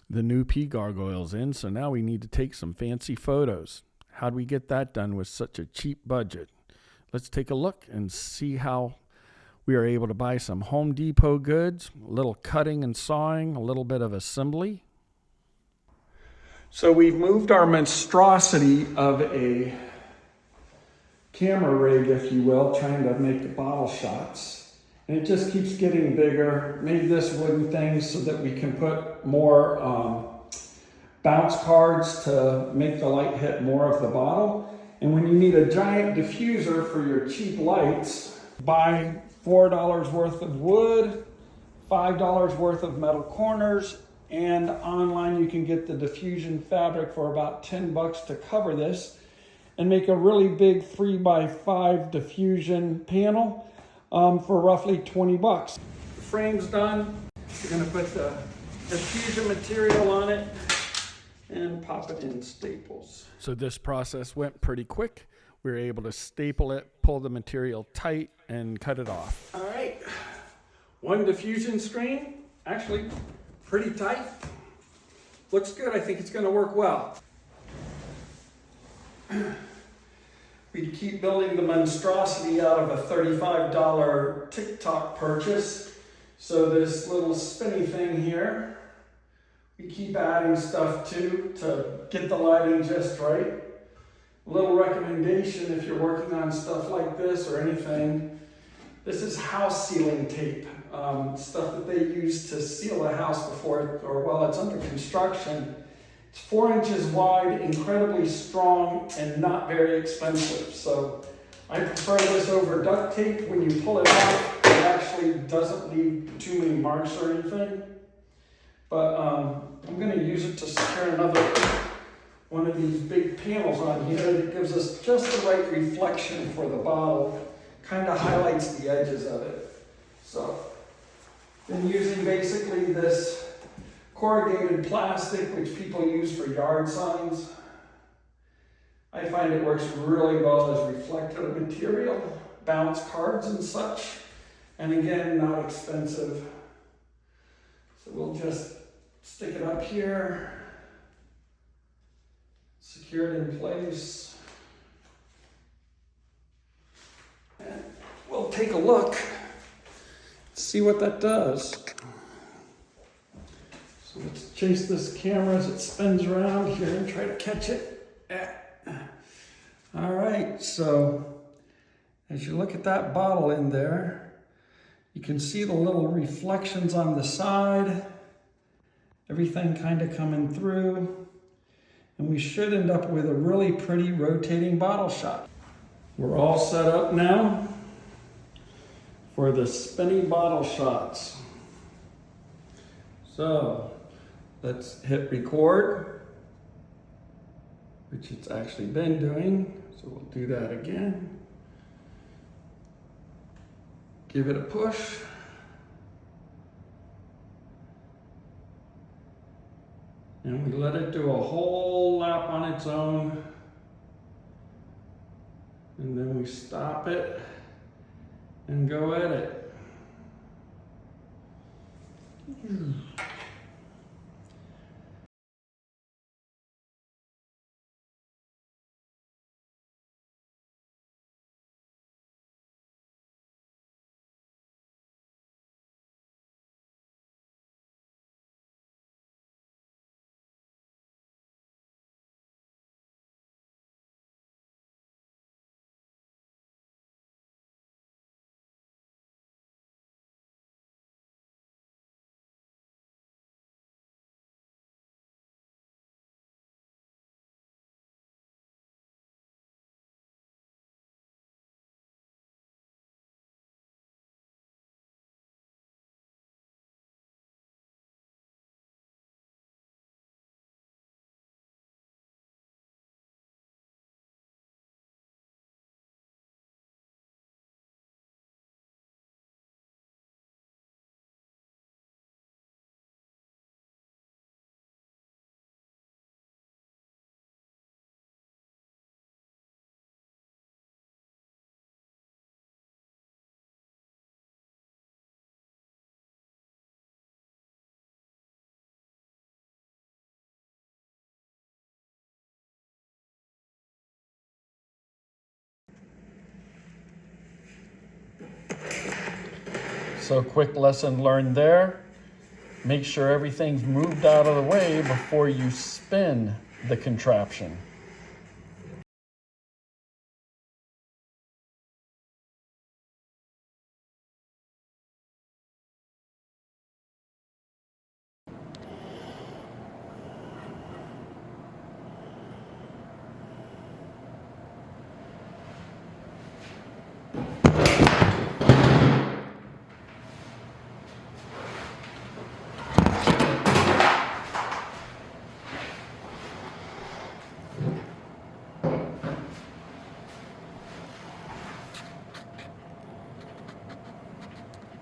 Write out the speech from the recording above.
The new pea gargoyle's in, so now we need to take some fancy photos. How'd we get that done with such a cheap budget? Let's take a look and see how we are able to buy some Home Depot goods, a little cutting and sawing, a little bit of assembly. So we've moved our monstrosity of a camera rig, if you will, trying to make the bottle shots. And it just keeps getting bigger. Made this wooden thing so that we can put more bounce cards to make the light hit more of the bottle. And when you need a giant diffuser for your cheap lights, buy $4 worth of wood, $5 worth of metal corners, and online you can get the diffusion fabric for about 10 bucks to cover this and make a really big 3x5 diffusion panel for roughly 20 bucks. The frame's done. We're gonna put the diffusion material on it and pop it in staples. So this process went pretty quick. We were able to staple it, pull the material tight, and cut it off. All right, one diffusion screen, actually pretty tight. Looks good, I think it's gonna work well. We keep building the monstrosity out of a $35 TikTok purchase. So this little spinny thing here, we keep adding stuff to get the lighting just right. A little recommendation if you're working on stuff like this or anything, this is house sealing tape, stuff that they use to seal a house before or while it's under construction. It's 4 inches wide, incredibly strong, and not very expensive. So I prefer this over duct tape. When you pull it out, it actually doesn't leave too many marks or anything. But I'm going to use it to secure another one of these big panels on here that gives us just the right reflection for the bottle. Kind of highlights the edges of it. So been using basically this corrugated plastic, which people use for yard signs. I find it works really well as reflective material, bounce cards and such. And again, not expensive. So we'll just stick it up here, secure it in place. And we'll take a look, see what that does. So let's chase this camera as it spins around here and try to catch it. All right, so as you look at that bottle in there, you can see the little reflections on the side, everything kind of coming through, and we should end up with a really pretty rotating bottle shot. We're all set up now for the spinny bottle shots. So let's hit record, which it's actually been doing. So we'll do that again. Give it a push. And we let it do a whole lap on its own. And then we stop it and go at it. So quick lesson learned there. Make sure everything's moved out of the way before you spin the contraption.